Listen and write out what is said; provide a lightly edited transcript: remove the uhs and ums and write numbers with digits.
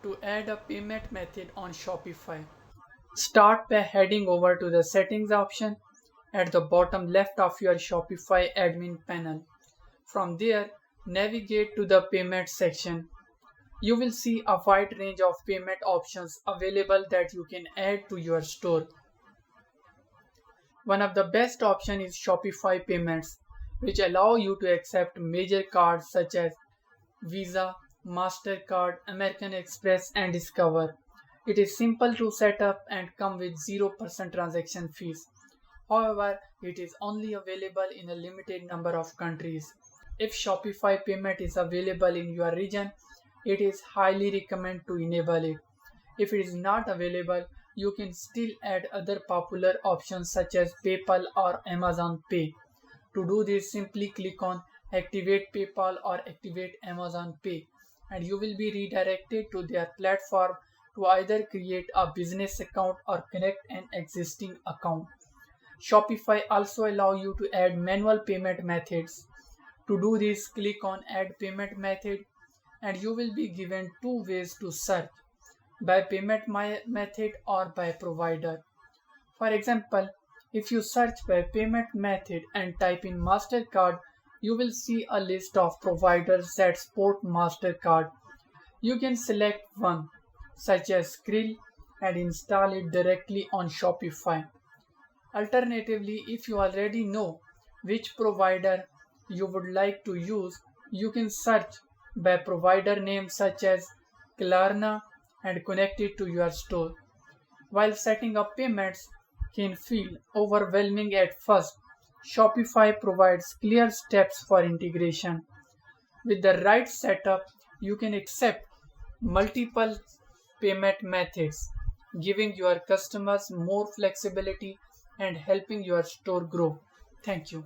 To add a payment method on Shopify, start by heading over to the settings option at the bottom left of your Shopify admin panel. From there, navigate to the payment section. You will see a wide range of payment options available that you can add to your store. One of the best options is Shopify payments, which allow you to accept major cards such as Visa, MasterCard, American Express, and Discover. It is simple to set up and come with 0% transaction fees. However, it is only available in a limited number of countries. If Shopify payment is available in your region, it is highly recommended to enable it. If it is not available, you can still add other popular options such as PayPal or Amazon Pay. To do this, simply click on Activate PayPal or Activate Amazon Pay, and you will be redirected to their platform to either create a business account or connect an existing account. Shopify also allows you to add manual payment methods. To do this, click on Add Payment Method, and you will be given two ways to search: by payment method or by provider. For example, if you search by payment method and type in MasterCard, you will see a list of providers that support MasterCard. You can select one, such as Skrill, and install it directly on Shopify. Alternatively, if you already know which provider you would like to use, you can search by provider name such as Klarna and connect it to your store. While setting up payments can feel overwhelming at first, Shopify provides clear steps for integration. With the right setup, you can accept multiple payment methods, giving your customers more flexibility and helping your store grow. Thank you.